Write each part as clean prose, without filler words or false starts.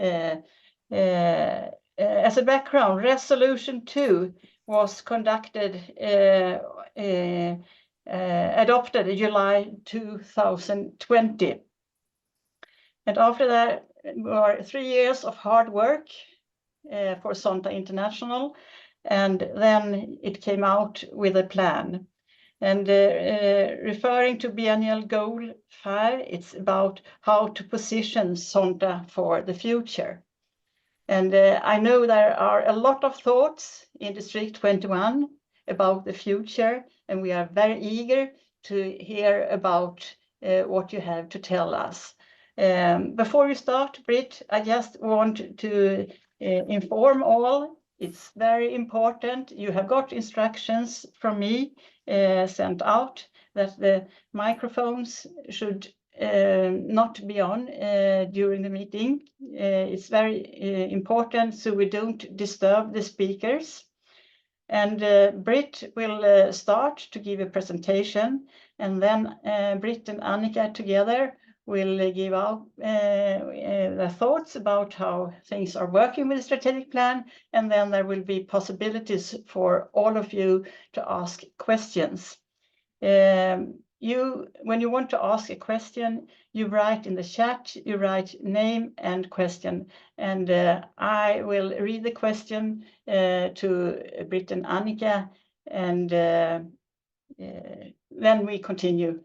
As a background, Resolution 2 was adopted in July 2020. And after that were 3 years of hard work for Zonta International, and then it came out with a plan. And referring to biennial goal 5, it's about how to position Zonta for the future. And I know there are a lot of thoughts in District 21 about the future, and we are very eager to hear about what you have to tell us. Before we start, Britt, I just want to inform all, it's very important. You have got instructions from me sent out that the microphones should not be on during the meeting. It's very important so we don't disturb the speakers. And Britt will start to give a presentation, and then Britt and Annika together will give out their thoughts about how things are working with the strategic plan, and then there will be possibilities for all of you to ask questions. When you want to ask a question, you write in the chat, you write name and question, and I will read the question to Britt and Annika, and then we continue.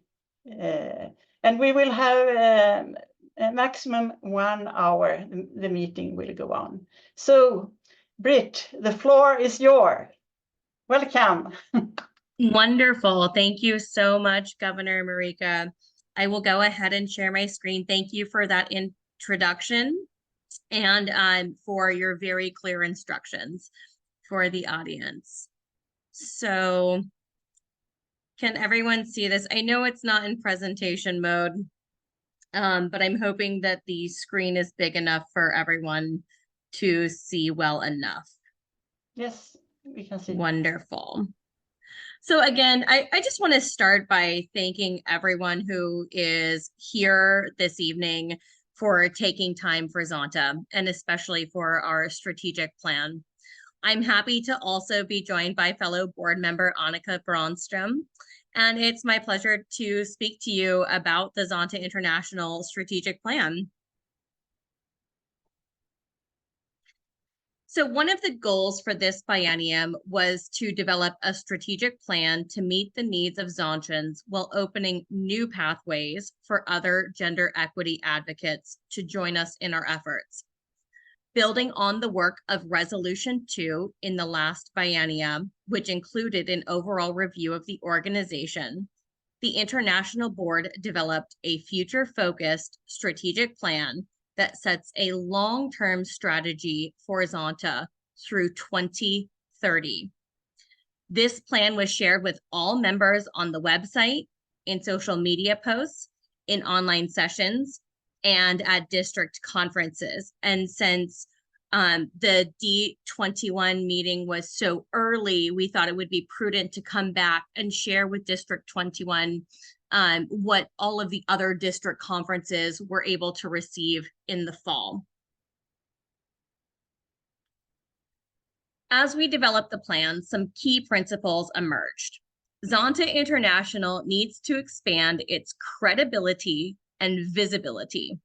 And we will have a maximum 1 hour, the meeting will go on. So, Britt, the floor is yours. Welcome. Wonderful. Thank you so much, Governor Marika. I will go ahead and share my screen. Thank you for that introduction and for your very clear instructions for the audience. So, can everyone see this? I know it's not in presentation mode, but I'm hoping that the screen is big enough for everyone to see well enough. Yes, we can see. Wonderful. So again, I just want to start by thanking everyone who is here this evening for taking time for Zonta, and especially for our strategic plan. I'm happy to also be joined by fellow board member Annika Bränström, and it's my pleasure to speak to you about the Zonta International strategic plan. So one of the goals for this biennium was to develop a strategic plan to meet the needs of Zontans while opening new pathways for other gender equity advocates to join us in our efforts. Building on the work of Resolution 2 in the last biennium, which included an overall review of the organization, the International Board developed a future-focused strategic plan that sets a long-term strategy for Zonta through 2030. This plan was shared with all members on the website, in social media posts, in online sessions, and at district conferences. And since the D21 meeting was so early, we thought it would be prudent to come back and share with District 21 what all of the other district conferences were able to receive in the fall. As we developed the plan, some key principles emerged. Zonta International needs to expand its credibility and visibility.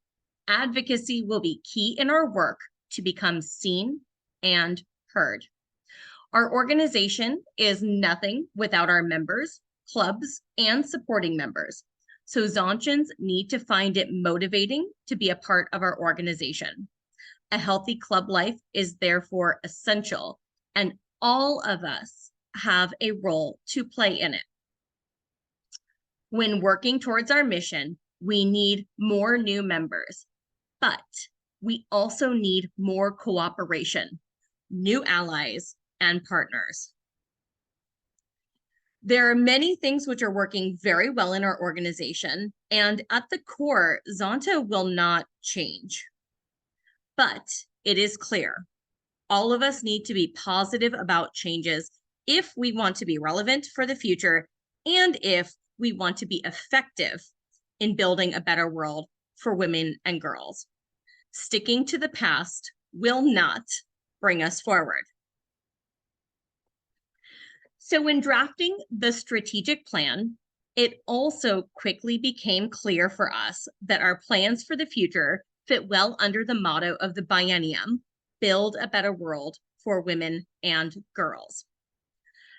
Advocacy will be key in our work to become seen and heard. Our organization is nothing without our members, clubs, and supporting members. So Zontans need to find it motivating to be a part of our organization. A healthy club life is therefore essential, and all of us have a role to play in it. When working towards our mission, we need more new members, but we also need more cooperation, new allies, and partners. There are many things which are working very well in our organization, and at the core, Zonta will not change. But it is clear, all of us need to be positive about changes if we want to be relevant for the future and if we want to be effective in building a better world for women and girls. Sticking to the past will not bring us forward. So when drafting the strategic plan, it also quickly became clear for us that our plans for the future fit well under the motto of the biennium, build a better world for women and girls.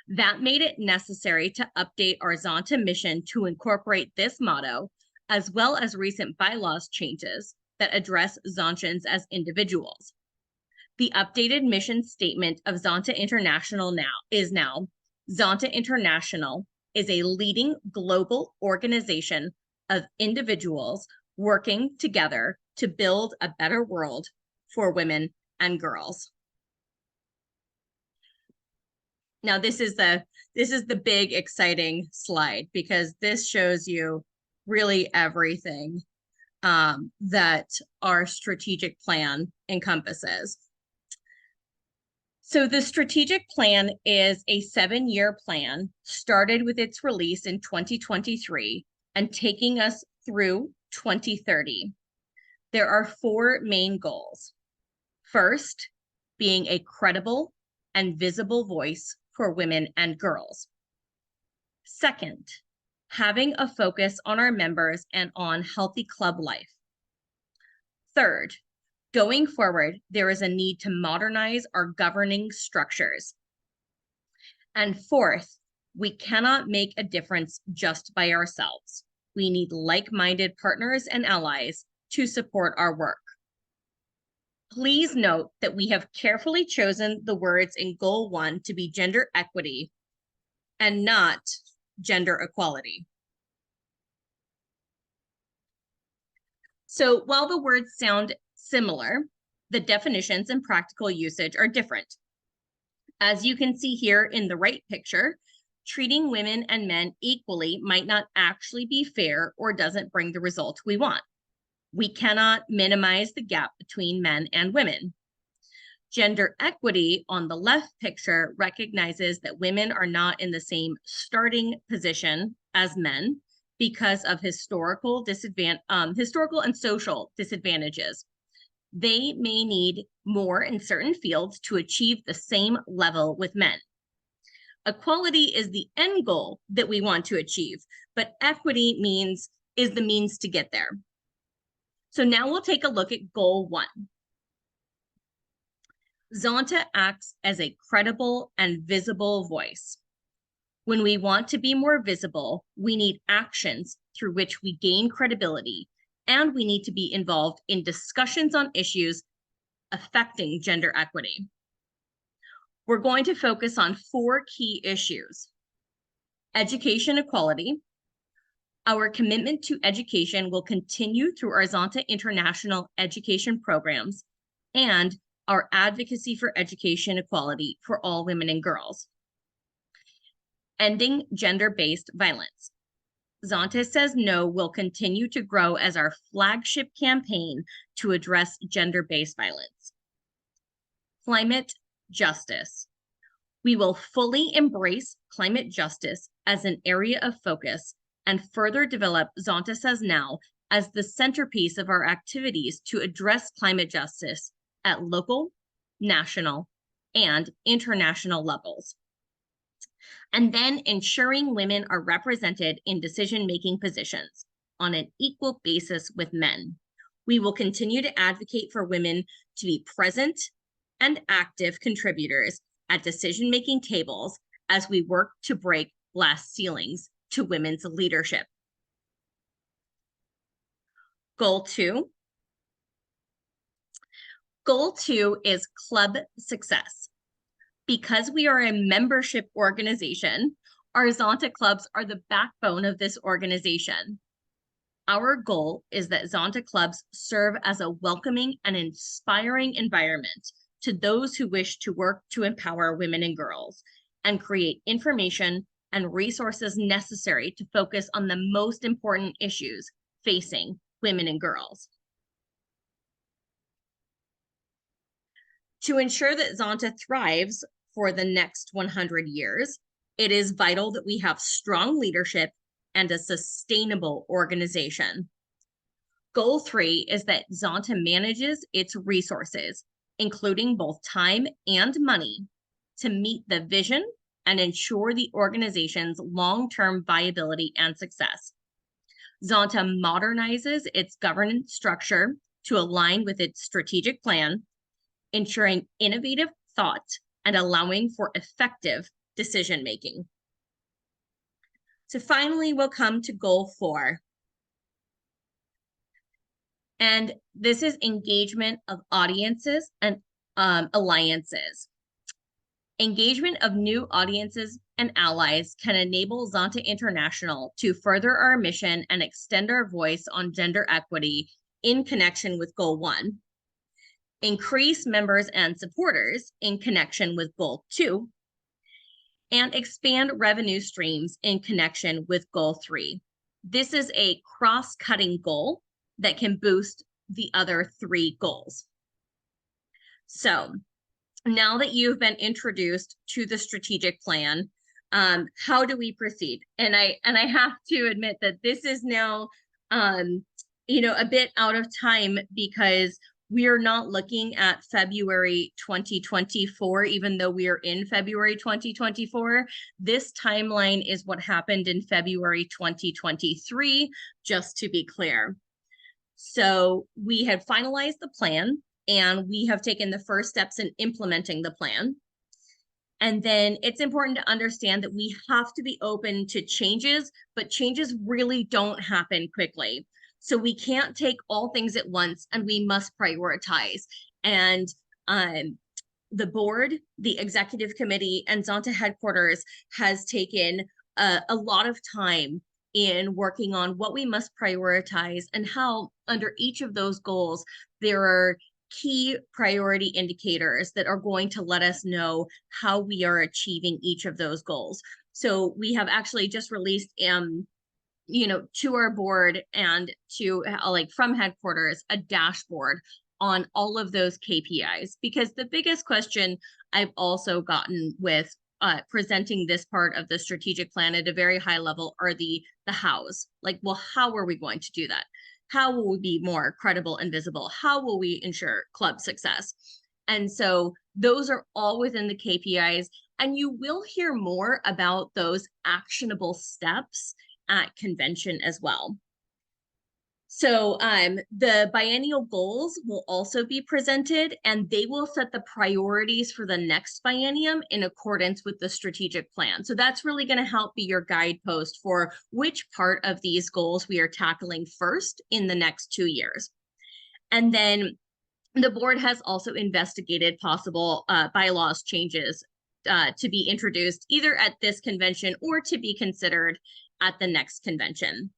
That made it necessary to update our Zonta mission to incorporate this motto, as well as recent bylaws changes that address Zontans as individuals. The updated mission statement of Zonta International is Zonta International is a leading global organization of individuals working together to build a better world for women and girls. Now, this is the big exciting slide, because this shows you really everything that our strategic plan encompasses. So the strategic plan is a 7-year plan, started with its release in 2023 and taking us through 2030. There are 4 main goals. First, being a credible and visible voice for women and girls. Second, having a focus on our members and on healthy club life. Third, going forward, there is a need to modernize our governing structures. And fourth, we cannot make a difference just by ourselves. We need like-minded partners and allies to support our work. Please note that we have carefully chosen the words in Goal 1 to be gender equity and not gender equality. So while the words sound similar, the definitions and practical usage are different. As you can see here in the right picture, treating women and men equally might not actually be fair or doesn't bring the result we want. We cannot minimize the gap between men and women. Gender equity on the left picture recognizes that women are not in the same starting position as men because of historical and social disadvantages. They may need more in certain fields to achieve the same level with men. Equality is the end goal that we want to achieve, but equity is the means to get there. So now we'll take a look at Goal 1. Zonta acts as a credible and visible voice. When we want to be more visible, we need actions through which we gain credibility, and we need to be involved in discussions on issues affecting gender equity. We're going to focus on 4 key issues: education equality. Our commitment to education will continue through our Zonta International education programs and our advocacy for education equality for all women and girls. Ending gender-based violence. Zonta Says No will continue to grow as our flagship campaign to address gender-based violence. Climate justice. We will fully embrace climate justice as an area of focus and further develop Zonta Says Now as the centerpiece of our activities to address climate justice at local, national, and international levels. And then ensuring women are represented in decision-making positions on an equal basis with men. We will continue to advocate for women to be present and active contributors at decision-making tables as we work to break glass ceilings to women's leadership. Goal 2. Goal 2 is club success. Because we are a membership organization, our Zonta clubs are the backbone of this organization. Our goal is that Zonta clubs serve as a welcoming and inspiring environment to those who wish to work to empower women and girls and create information and resources necessary to focus on the most important issues facing women and girls. To ensure that Zonta thrives for the next 100 years, it is vital that we have strong leadership and a sustainable organization. Goal 3 is that Zonta manages its resources, including both time and money, to meet the vision and ensure the organization's long-term viability and success. Zonta modernizes its governance structure to align with its strategic plan, ensuring innovative thought and allowing for effective decision-making. So finally, we'll come to goal 4. And this is engagement of audiences and alliances. Engagement of new audiences and allies can enable Zonta International to further our mission and extend our voice on gender equity in connection with goal 1. Increase members and supporters in connection with goal 2. And expand revenue streams in connection with goal 3. This is a cross-cutting goal that can boost the other 3 goals. So now that you've been introduced to the strategic plan, how do we proceed? And I have to admit that this is now, a bit out of time, because we are not looking at February 2024, even though we are in February 2024. This timeline is what happened in February 2023, just to be clear. So we have finalized the plan, and we have taken the first steps in implementing the plan. And then it's important to understand that we have to be open to changes, but changes really don't happen quickly. So we can't take all things at once, and we must prioritize. And the board, the executive committee, and Zonta headquarters has taken a lot of time in working on what we must prioritize and how under each of those goals, there are key priority indicators that are going to let us know how we are achieving each of those goals. So we have actually just released to our board and to from headquarters, a dashboard on all of those KPIs, because the biggest question I've also gotten with presenting this part of the strategic plan at a very high level are the hows. Well, how are we going to do that? How will we be more credible and visible? How will we ensure club success? And so those are all within the KPIs, and you will hear more about those actionable steps at convention as well. So the biennial goals will also be presented, and they will set the priorities for the next biennium in accordance with the strategic plan. So that's really going to help be your guidepost for which part of these goals we are tackling first in the next 2 years. And then the board has also investigated possible bylaws changes to be introduced either at this convention or to be considered at the next convention.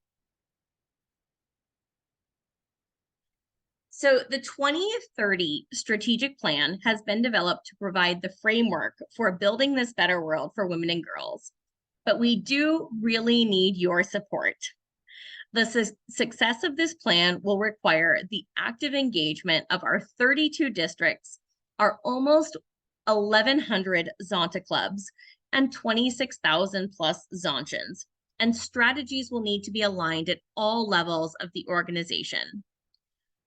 So the 2030 strategic plan has been developed to provide the framework for building this better world for women and girls. But we do really need your support. The success of this plan will require the active engagement of our 32 districts, our almost 1,100 Zonta clubs, and 26,000 plus Zontians. And strategies will need to be aligned at all levels of the organization.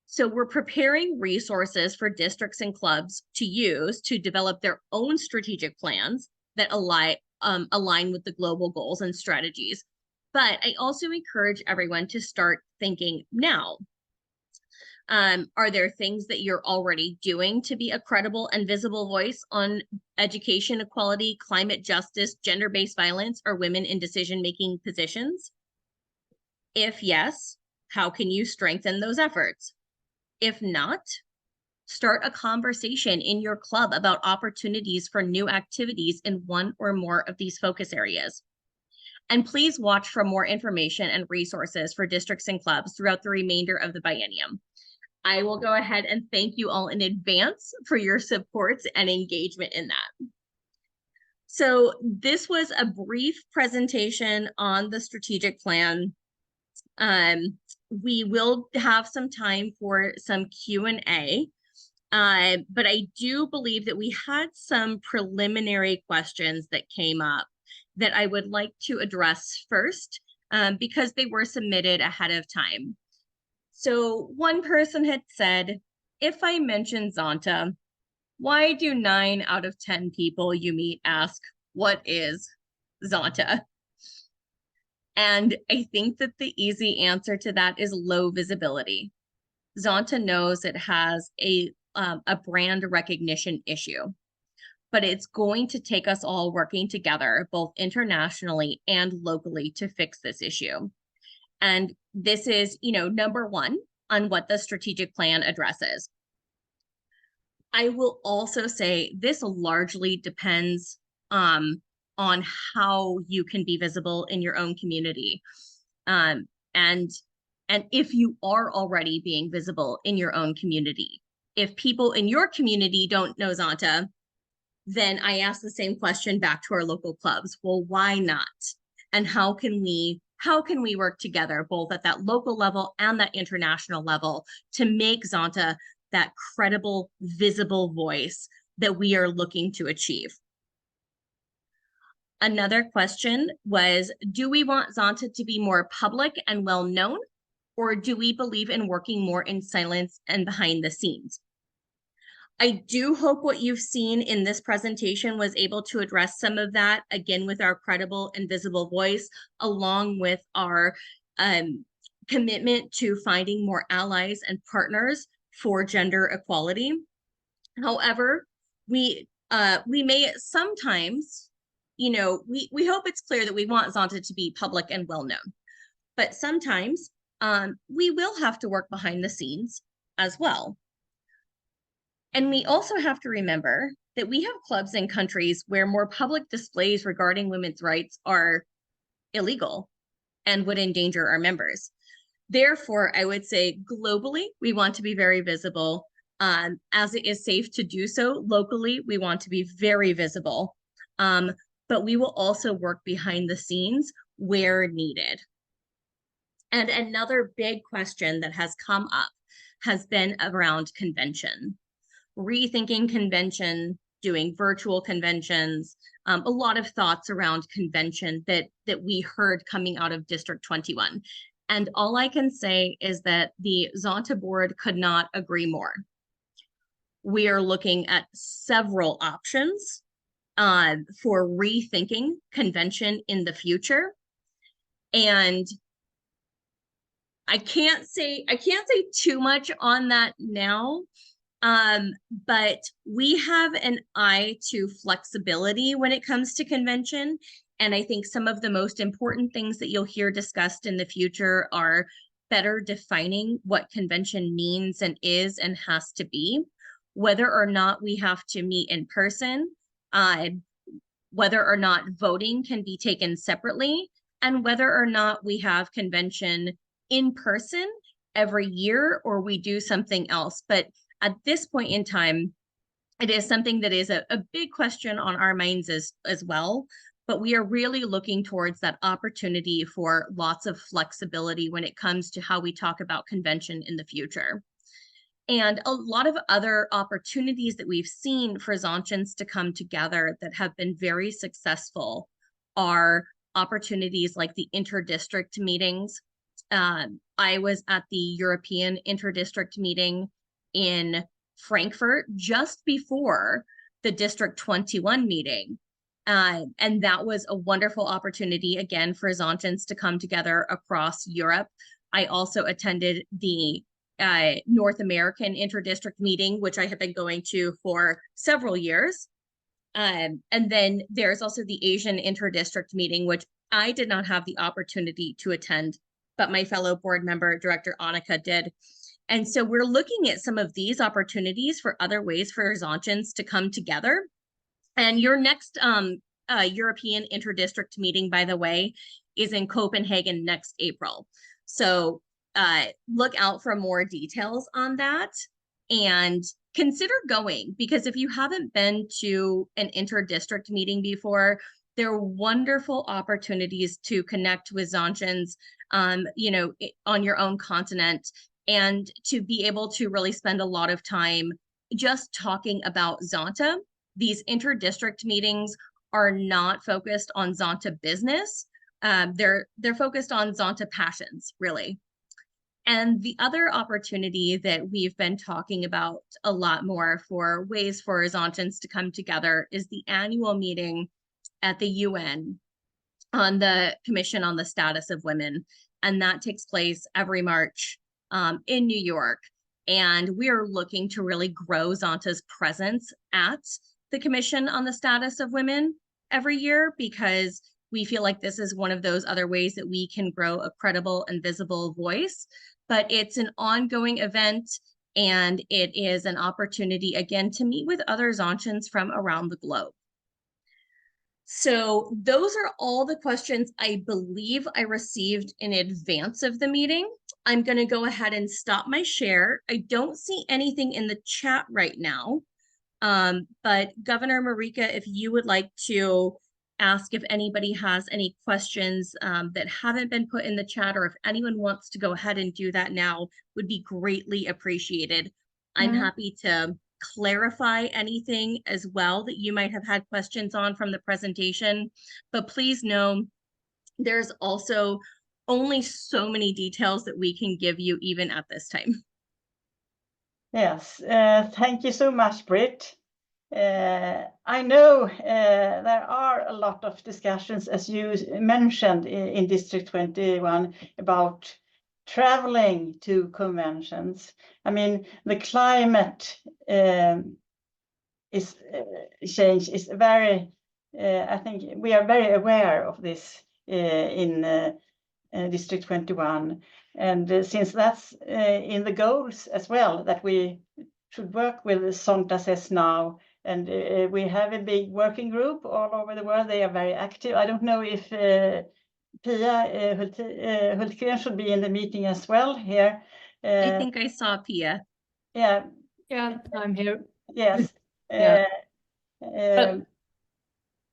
So we're preparing resources for districts and clubs to use to develop their own strategic plans that align with the global goals and strategies. But I also encourage everyone to start thinking now. Are there things that you're already doing to be a credible and visible voice on education, equality, climate justice, gender-based violence, or women in decision-making positions? If yes, how can you strengthen those efforts? If not, start a conversation in your club about opportunities for new activities in one or more of these focus areas. And please watch for more information and resources for districts and clubs throughout the remainder of the biennium. I will go ahead and thank you all in advance for your support and engagement in that. So this was a brief presentation on the strategic plan. We will have some time for some Q&A, but I do believe that we had some preliminary questions that came up that I would like to address first, because they were submitted ahead of time. So one person had said, if I mention Zonta, why do 9 out of 10 people you meet ask, what is Zonta? And I think that the easy answer to that is low visibility. Zonta knows it has a brand recognition issue, but it's going to take us all working together, both internationally and locally, to fix this issue. And this is, number one on what the strategic plan addresses. I will also say this largely depends on how you can be visible in your own community. And if you are already being visible in your own community, if people in your community don't know Zonta, then I ask the same question back to our local clubs. Well, why not? And how can we work together, both at that local level and that international level, to make Zonta that credible, visible voice that we are looking to achieve? Another question was, do we want Zonta to be more public and well-known, or do we believe in working more in silence and behind the scenes? I do hope what you've seen in this presentation was able to address some of that, again, with our credible and visible voice, along with our commitment to finding more allies and partners for gender equality. However, we may sometimes, we hope it's clear that we want Zonta to be public and well-known, but sometimes we will have to work behind the scenes as well. And we also have to remember that we have clubs in countries where more public displays regarding women's rights are illegal and would endanger our members. Therefore, I would say globally, we want to be very visible. As it is safe to do so, locally, we want to be very visible. But we will also work behind the scenes where needed. And another big question that has come up has been around convention. Rethinking convention, doing virtual conventions, a lot of thoughts around convention that we heard coming out of District 21. And all I can say is that the Zonta board could not agree more. We are looking at several options for rethinking convention in the future. And I can't say too much on that now. But we have an eye to flexibility when it comes to convention. And I think some of the most important things that you'll hear discussed in the future are better defining what convention means and is and has to be, whether or not we have to meet in person, whether or not voting can be taken separately, and whether or not we have convention in person every year or we do something else. But at this point in time, it is something that is a big question on our minds as well, but we are really looking towards that opportunity for lots of flexibility when it comes to how we talk about convention in the future. And a lot of other opportunities that we've seen for Zontans to come together that have been very successful are opportunities like the interdistrict meetings. I was at the European interdistrict meeting in Frankfurt just before the District 21 meeting. And that was a wonderful opportunity, again, for Zontans to come together across Europe. I also attended the North American interdistrict meeting, which I have been going to for several years. And then there's also the Asian interdistrict meeting, which I did not have the opportunity to attend, but my fellow board member, Director Annika, did. And so we're looking at some of these opportunities for other ways for Zontans to come together. And your next European interdistrict meeting, by the way, is in Copenhagen next April. So look out for more details on that and consider going, because if you haven't been to an interdistrict meeting before, they're wonderful opportunities to connect with Zontans, on your own continent, and to be able to really spend a lot of time just talking about Zonta. These interdistrict meetings are not focused on Zonta business. They're focused on Zonta passions, really. And the other opportunity that we've been talking about a lot more for ways for Zontans to come together is the annual meeting at the UN on the Commission on the Status of Women. And that takes place every March in New York. And we are looking to really grow Zonta's presence at the Commission on the Status of Women every year, because we feel like this is one of those other ways that we can grow a credible and visible voice. But it's an ongoing event, and it is an opportunity, again, to meet with other Zontans from around the globe. So those are all the questions I believe I received in advance of the meeting. I'm going to go ahead and stop my share. I don't see anything in the chat right now. But Governor Marika, if you would like to ask if anybody has any questions that haven't been put in the chat, or if anyone wants to go ahead and do that now, would be greatly appreciated. I'm happy to clarify anything as well that you might have had questions on from the presentation, but please know there's also only so many details that we can give you even at this time. Yes, thank you so much, Britt. I know there are a lot of discussions, as you mentioned, in District 21 about traveling to conventions. I mean, the climate change is very, I think we are very aware of this in District 21. And since that's in the goals as well, that we should work with Zonta Says Now, and we have a big working group all over the world. They are very active. I don't know if Pia Hultgren should be in the meeting as well here. I think I saw Pia. Yeah, I'm here. yes. Yeah.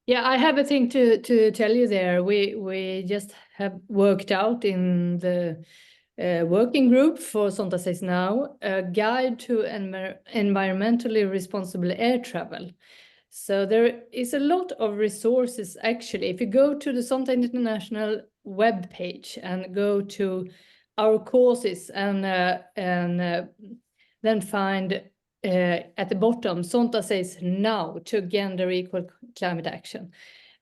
Yeah, I have a thing to tell you there. We just have worked out in the working group for Zonta Says Now a guide to environmentally responsible air travel. So there is a lot of resources actually. If you go to the Zonta International webpage and go to our courses and then find at the bottom, Zonta Says Now to Gender Equal Climate Action.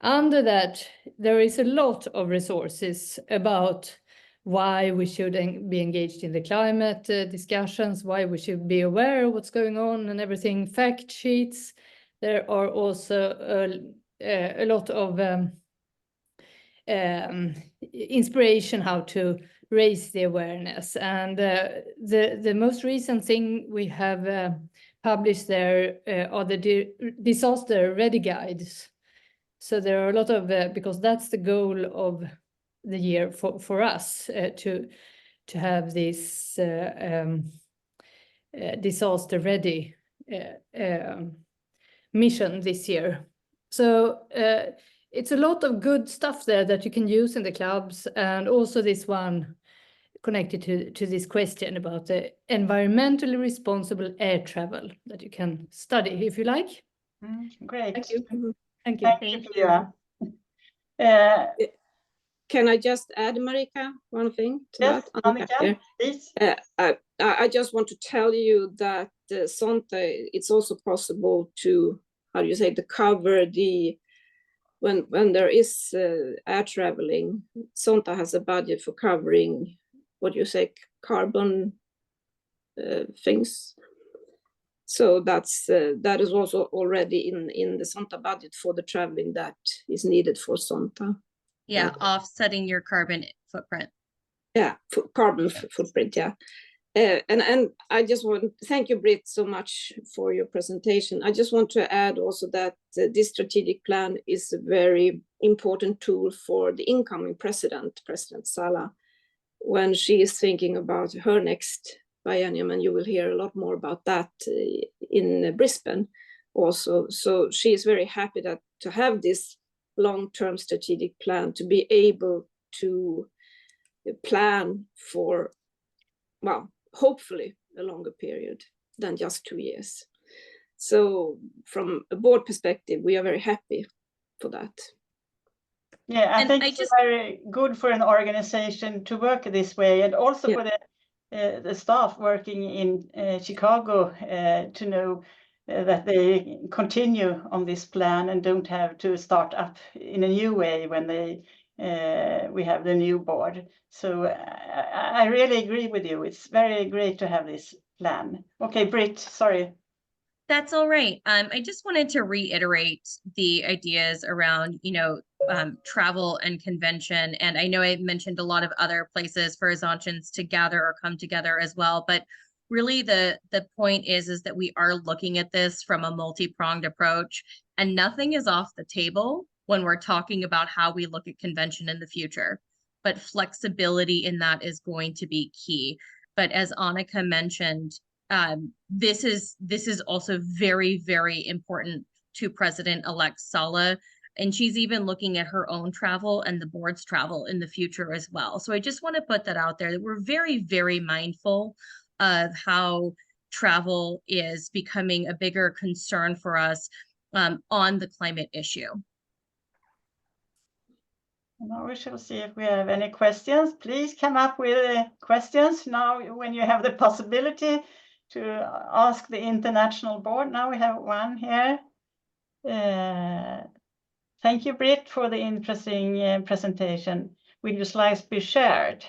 Under that, there is a lot of resources about why we should be engaged in the climate discussions, why we should be aware of what's going on and everything, fact sheets. There are also a lot of inspiration how to raise the awareness. And the most recent thing we have published there are the disaster ready guides. So there are a lot of, because that's the goal of the year for us to have this disaster ready mission this year. So it's a lot of good stuff there that you can use in the clubs, and also this one connected to this question about the environmentally responsible air travel that you can study if you like. Great. Thank you. Thank you. Thank you, Pia. Can I just add, Marika, one thing to Yes, that? Annika, please. I just want to tell you that Zonta, it's also possible to, how do you say, to cover the, when there is air traveling, Zonta has a budget for covering, what do you say, carbon things. So that is also already in the Zonta budget for the traveling that is needed for Zonta. Yeah, offsetting your carbon footprint. Yeah, carbon footprint, yeah. And I just want to thank you, Britt, so much for your presentation. I just want to add also that this strategic plan is a very important tool for the incoming President Sala, when she is thinking about her next biennium, and you will hear a lot more about that in Brisbane also. So she is very happy to have this long-term strategic plan, to be able to plan for, well, hopefully a longer period than just 2 years. So from a board perspective, we are very happy for that. Yeah, I think it's very good for an organization to work this way, and also for the the staff working in Chicago to know that they continue on this plan and don't have to start up in a new way when we have the new board. So I really agree with you. It's very great to have this plan. Okay, Britt, sorry. That's all right. I just wanted to reiterate the ideas around, travel and convention. And I know I mentioned a lot of other places for Zontians to gather or come together as well. But really the point is that we are looking at this from a multi-pronged approach, and nothing is off the table when we're talking about how we look at convention in the future. But flexibility in that is going to be key. But as Annika mentioned, this is also very, very important to President-elect Sala, and she's even looking at her own travel and the board's travel in the future as well. So I just want to put that out there, that we're very, very mindful of how travel is becoming a bigger concern for us on the climate issue. Now we shall see if we have any questions. Please come up with questions now when you have the possibility to ask the international board. Now we have one here. Thank you, Britt, for the interesting presentation. Will your slides be shared?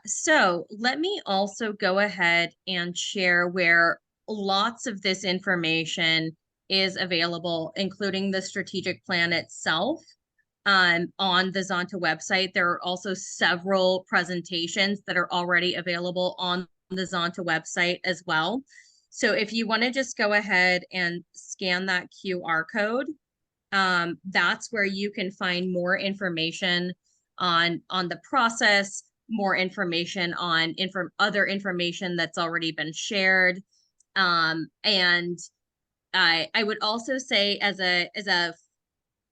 So let me also go ahead and share where lots of this information is available, including the strategic plan itself. On the Zonta website, there are also several presentations that are already available on the Zonta website as well. So if you want to just go ahead and scan that QR code, that's where you can find more information on the process, more information on other information that's already been shared. And I would also say as a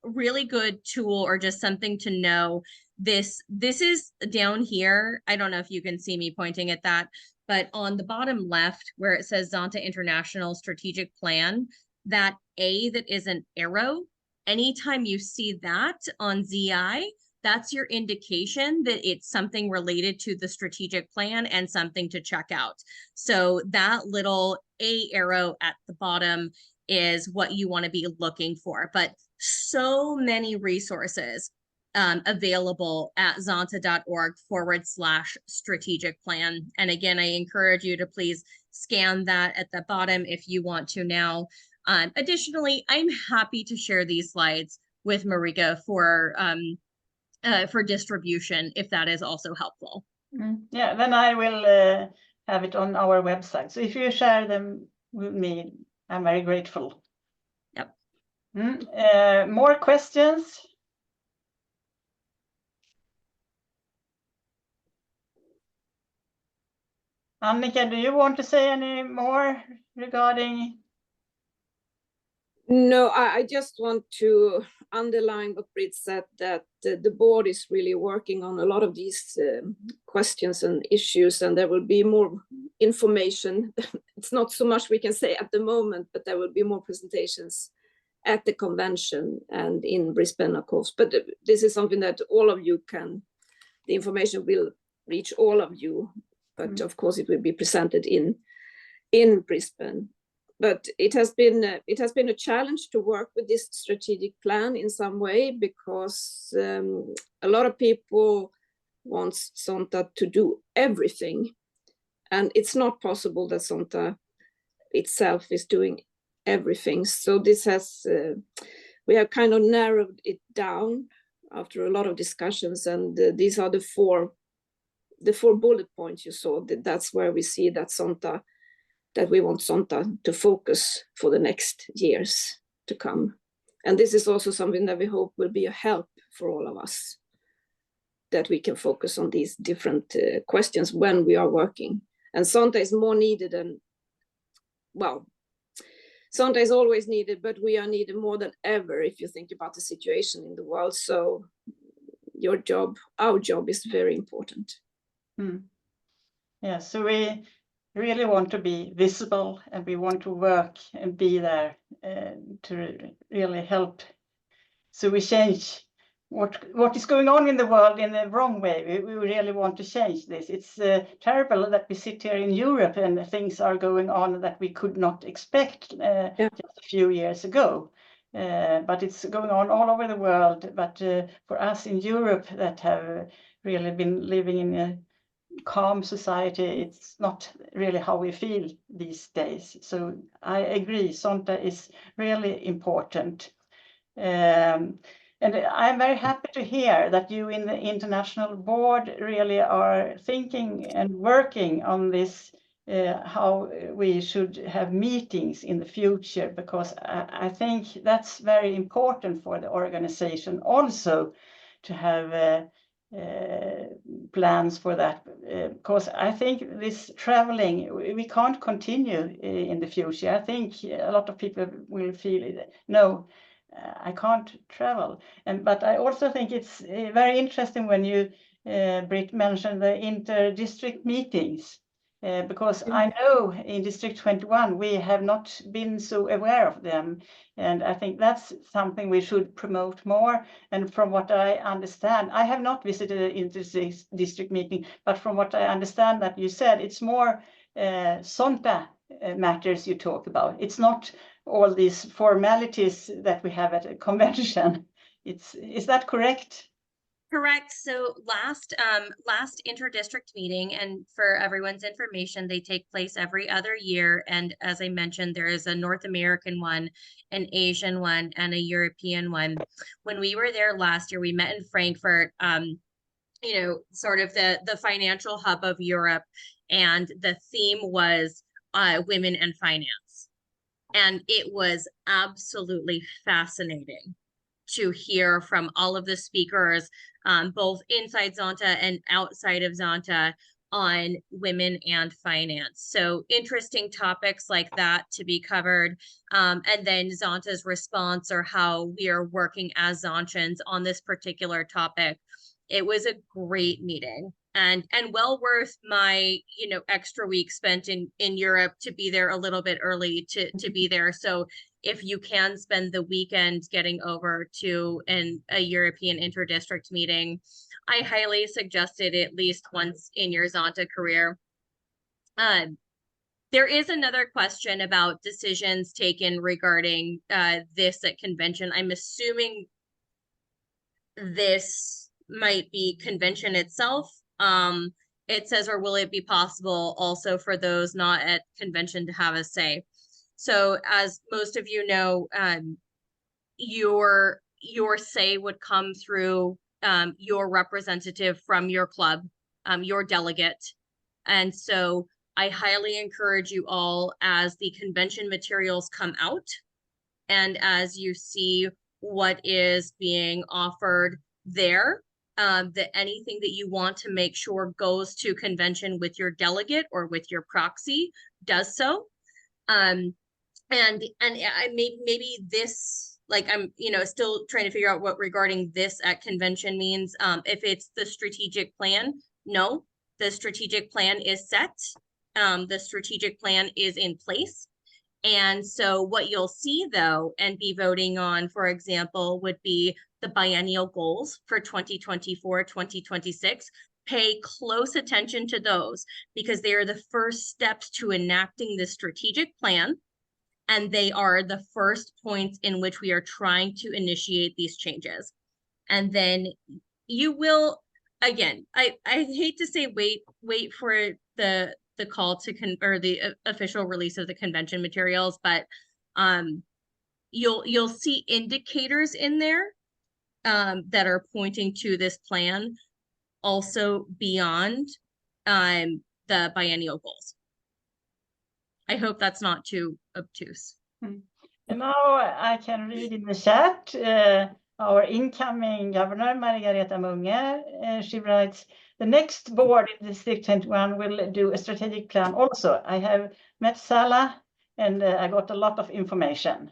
really good tool, or just something to know, this is down here. I don't know if you can see me pointing at that, but on the bottom left where it says Zonta International Strategic Plan, that A that is an arrow, anytime you see that on ZI, that's your indication that it's something related to the strategic plan and something to check out. So that little A arrow at the bottom is what you want to be looking for. But so many resources available at zonta.org/strategic plan. And again, I encourage you to please scan that at the bottom if you want to now. Additionally, I'm happy to share these slides with Marika for distribution, if that is also helpful. Yeah, then I will have it on our website. So if you share them with me, I'm very grateful. Yep. More questions? Annika, do you want to say any more regarding? No, I just want to underline what Britt said, that the board is really working on a lot of these questions and issues, and there will be more information. It's not so much we can say at the moment, but there will be more presentations at the convention and in Brisbane, of course. But this is something that all of you can, the information will reach all of you, but of course it will be presented in Brisbane. But it has been a challenge to work with this strategic plan in some way, because a lot of people want Zonta to do everything, and it's not possible that Zonta itself is doing everything. So this has we have kind of narrowed it down after a lot of discussions, and these are the four bullet points you saw. That's where we see that we want Zonta to focus for the next years to come. And this is also something that we hope will be a help for all of us, that we can focus on these different questions when we are working. And Zonta is more needed than, well, Zonta is always needed, but we are needed more than ever if you think about the situation in the world. So our job is very important. Yeah, so we really want to be visible, and we want to work and be there to really help. So we change what is going on in the world in the wrong way. We really want to change this. It's terrible that we sit here in Europe and things are going on that we could not expect just a few years ago. But it's going on all over the world. But for us in Europe that have really been living in a calm society, it's not really how we feel these days. So I agree, Zonta is really important. And I'm very happy to hear that you in the international board really are thinking and working on this, how we should have meetings in the future, because I think that's very important for the organization also to have plans for that, because I think this traveling, we can't continue in the future. I think a lot of people will feel, no, I can't travel. But I also think it's very interesting when you, Britt, mentioned the inter-district meetings, because I know in District 21 we have not been so aware of them, and I think that's something we should promote more. And from what I understand, I have not visited an inter-district meeting, but from what I understand that you said, it's more Zonta matters you talk about. It's not all these formalities that we have at a convention. Is that correct? Correct. So last inter-district meeting, and for everyone's information, they take place every other year. And as I mentioned, there is a North American one, an Asian one, and a European one. When we were there last year, we met in Frankfurt, sort of the financial hub of Europe. And the theme was women and finance. And it was absolutely fascinating to hear from all of the speakers, both inside Zonta and outside of Zonta, on women and finance. So interesting topics like that to be covered. And then Zonta's response, or how we are working as Zontans on this particular topic. It was a great meeting. And well worth my, extra week spent in Europe to be there a little bit early to be there. So if you can spend the weekend getting over to a European inter-district meeting, I highly suggest it at least once in your Zonta career. There is another question about decisions taken regarding this at convention. I'm assuming this might be convention itself. It says, or will it be possible also for those not at convention to have a say? So as most of you know, your say would come through your representative from your club, your delegate. And so I highly encourage you all, as the convention materials come out and as you see what is being offered there, that anything that you want to make sure goes to convention with your delegate or with your proxy does so. And I maybe this, like, I'm still trying to figure out what regarding this at convention means. If it's the strategic plan, no, the strategic plan is set. The strategic plan is in place. And so what you'll see, though, and be voting on, for example, would be the biennial goals for 2024-2026. Pay close attention to those, because they are the first steps to enacting the strategic plan. And they are the first points in which we are trying to initiate these changes. And then you will, again, I hate to say wait for the call to or the official release of the convention materials, but you'll see indicators in there that are pointing to this plan, also beyond the biennial goals. I hope that's not too obtuse. And now I can read in the chat, our incoming governor, Margareta Munge, she writes, the next board in District 21 will do a strategic plan also. I have met Sala and I got a lot of information.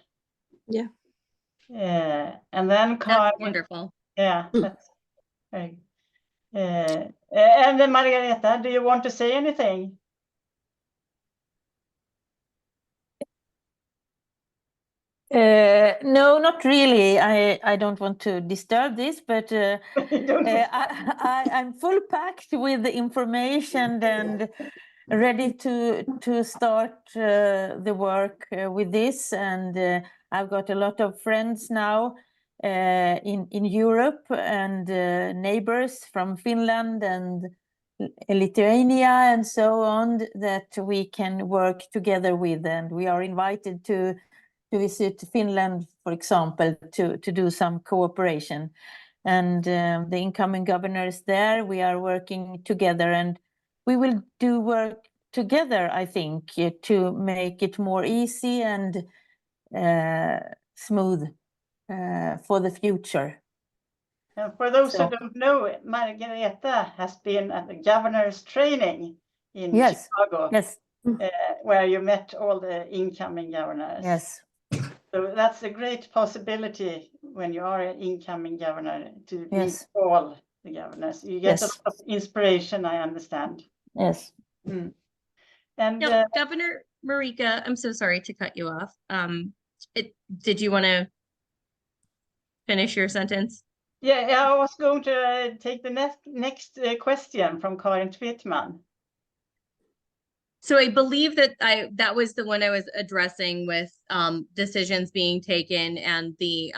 Yeah. And then Karin. That's wonderful. Yeah, that's very and then Margareta, do you want to say anything? No, not really. I don't want to disturb this, but I'm full packed with the information and ready to start the work with this. And I've got a lot of friends now in Europe and neighbors from Finland and Lithuania and so on that we can work together with. And we are invited to visit Finland, for example, to do some cooperation. And the incoming governors there, we are working together, and we will do work together, I think, to make it more easy and smooth for the future. And for those who don't know, Margareta has been at the governor's training in Chicago, where you met all the incoming governors. Yes. So that's a great possibility when you are an incoming governor to meet all the governors. You get a lot of inspiration, I understand. Yes. Mm. And now, Governor Marika, I'm so sorry to cut you off. Did you want to finish your sentence? Yeah, I was going to take the next question from Karin Twittman. So I believe that that was the one I was addressing with decisions being taken and the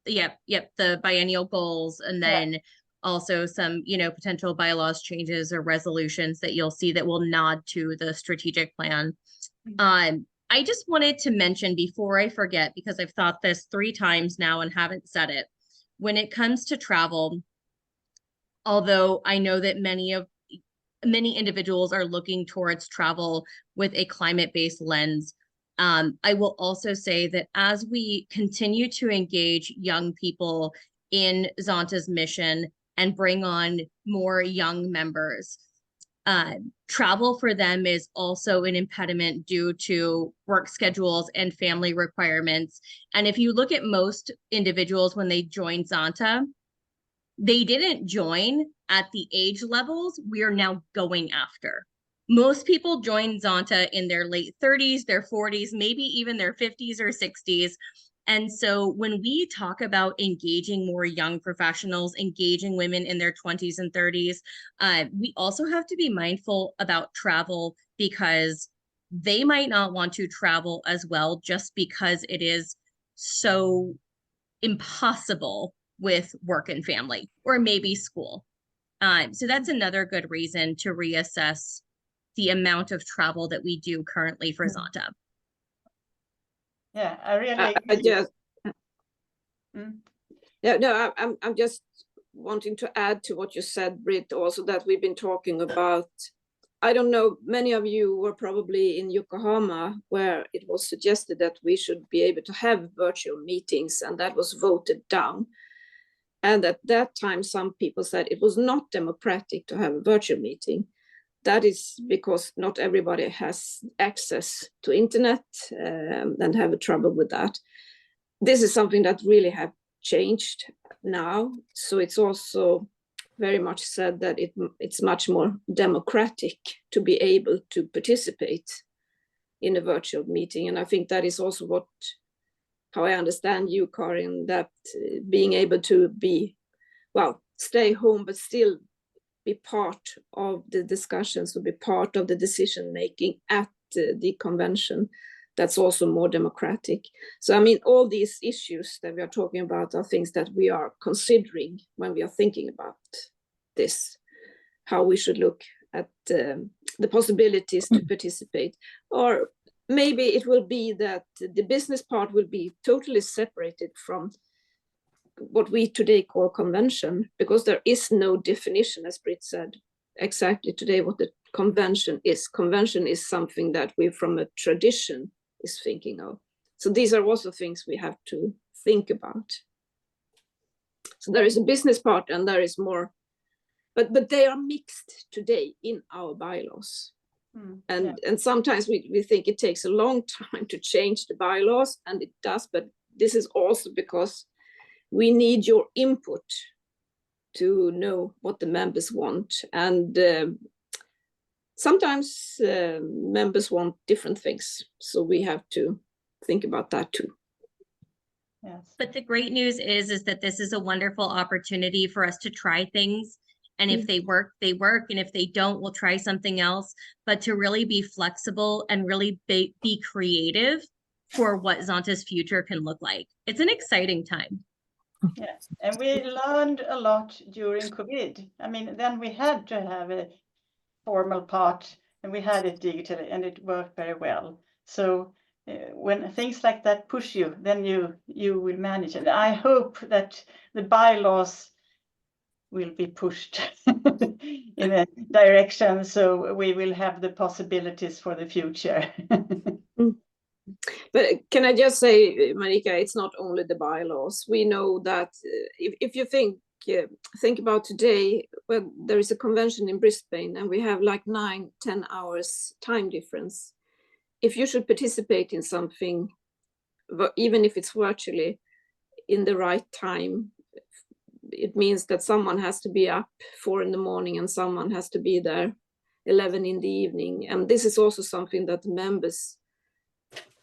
the biennial goals, and then also some potential bylaws changes or resolutions that you'll see that will nod to the strategic plan. I just wanted to mention before I forget, because I've thought this 3 times now and haven't said it, when it comes to travel, although I know that many individuals are looking towards travel with a climate-based lens, I will also say that as we continue to engage young people in Zonta's mission and bring on more young members, travel for them is also an impediment due to work schedules and family requirements. And if you look at most individuals when they join Zonta, they didn't join at the age levels we are now going after. Most people join Zonta in their late 30s, their 40s, maybe even their 50s or 60s. And so when we talk about engaging more young professionals, engaging women in their 20s and 30s, we also have to be mindful about travel, because they might not want to travel as well just because it is so impossible with work and family, or maybe school. So that's another good reason to reassess the amount of travel that we do currently for Zonta. Yeah, I really. I'm just wanting to add to what you said, Britt, also that we've been talking about. I don't know, many of you were probably in Yokohama, where it was suggested that we should be able to have virtual meetings, and that was voted down. And at that time, some people said it was not democratic to have a virtual meeting. That is because not everybody has access to internet and have trouble with that. This is something that really have changed now. So it's also very much said that it's much more democratic to be able to participate in a virtual meeting. And I think that is also how I understand you, Karin, that being able to stay home, but still be part of the discussions, or be part of the decision making at the convention, that's also more democratic. So, I mean, all these issues that we are talking about are things that we are considering when we are thinking about this, how we should look at the possibilities to participate. Or maybe it will be that the business part will be totally separated from what we today call convention, because there is no definition, as Britt said, exactly today what the convention is. Convention is something that we from a tradition is thinking of. So these are also things we have to think about. So there is a business part and there is more, but they are mixed today in our bylaws. And sometimes we think it takes a long time to change the bylaws, and it does, but this is also because we need your input to know what the members want. And sometimes members want different things. So we have to think about that too. Yes. But the great news is that this is a wonderful opportunity for us to try things. And if they work, they work. And if they don't, we'll try something else. But to really be flexible and really be creative for what Zonta's future can look like. It's an exciting time. Yeah, and we learned a lot during COVID. I mean, then we had to have a formal part, and we had it digitally, and it worked very well. So when things like that push you, then you will manage it. I hope that the bylaws will be pushed in a direction so we will have the possibilities for the future. But can I just say, Marika, it's not only the bylaws. We know that if you think about today, well, there is a convention in Brisbane and we have like 9-10 hours time difference. If you should participate in something, even if it's virtually, in the right time, it means that someone has to be up 4 a.m. and someone has to be there 11 p.m. And this is also something that members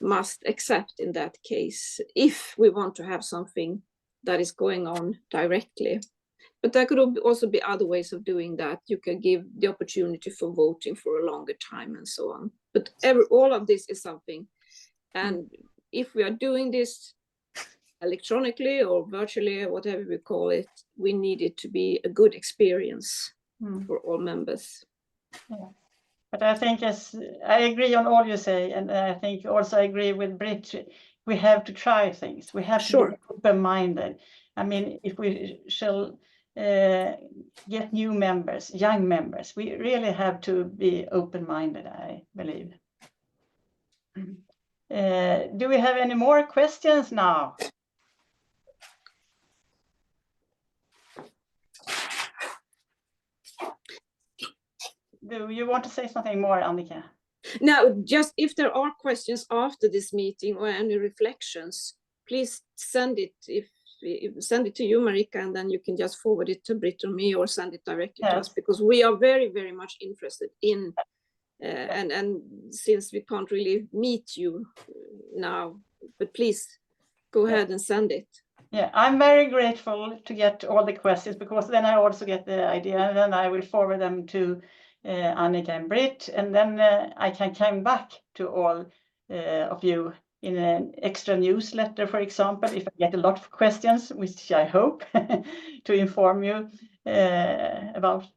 must accept in that case, if we want to have something that is going on directly. But there could also be other ways of doing that. You can give the opportunity for voting for a longer time and so on. But all of this is something. And if we are doing this electronically or virtually, or whatever we call it, we need it to be a good experience for all members. Yeah. But I think, as I agree on all you say, and I think also I agree with Britt, we have to try things. We have to be open-minded. I mean, if we shall get new members, young members, we really have to be open-minded, I believe. Do we have any more questions now? Do you want to say something more, Annika? Now, just if there are questions after this meeting or any reflections, please send it. Send it to you, Marika, and then you can just forward it to Britt or me, or send it directly to us, because we are very, very much interested in, and since we can't really meet you now, but please go ahead and send it. Yeah, I'm very grateful to get all the questions, because then I also get the idea, and then I will forward them to Annika and Britt, and then I can come back to all of you in an extra newsletter, for example, if I get a lot of questions, which I hope, to inform you about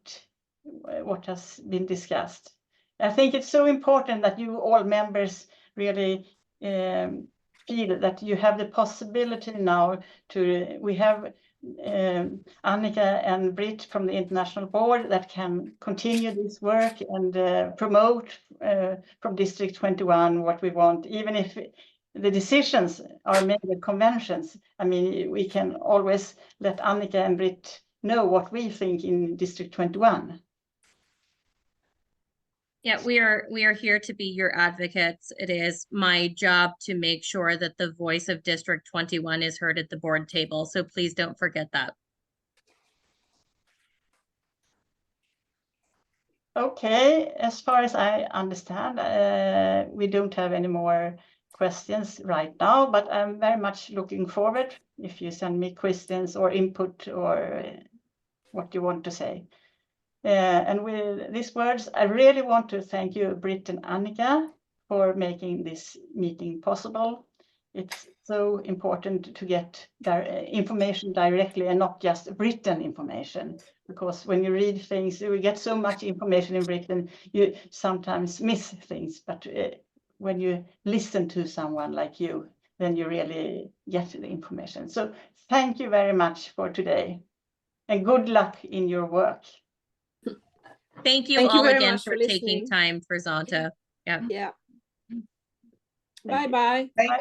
what has been discussed. I think it's so important that you all members really feel that you have the possibility now to, we have Annika and Britt from the International Board that can continue this work and promote from District 21 what we want, even if the decisions are made at conventions. I mean, we can always let Annika and Britt know what we think in District 21. Yeah, we are here to be your advocates. It is my job to make sure that the voice of District 21 is heard at the board table. So please don't forget that. Okay, as far as I understand, we don't have any more questions right now, but I'm very much looking forward if you send me questions or input or what you want to say. And with these words, I really want to thank you, Britt and Annika, for making this meeting possible. It's so important to get information directly and not just written information, because when you read things, you get so much information in written, you sometimes miss things. But when you listen to someone like you, then you really get the information. So thank you very much for today, and good luck in your work. Thank you all again for taking time for Zonta. Yeah. Yeah. Bye-bye. Bye.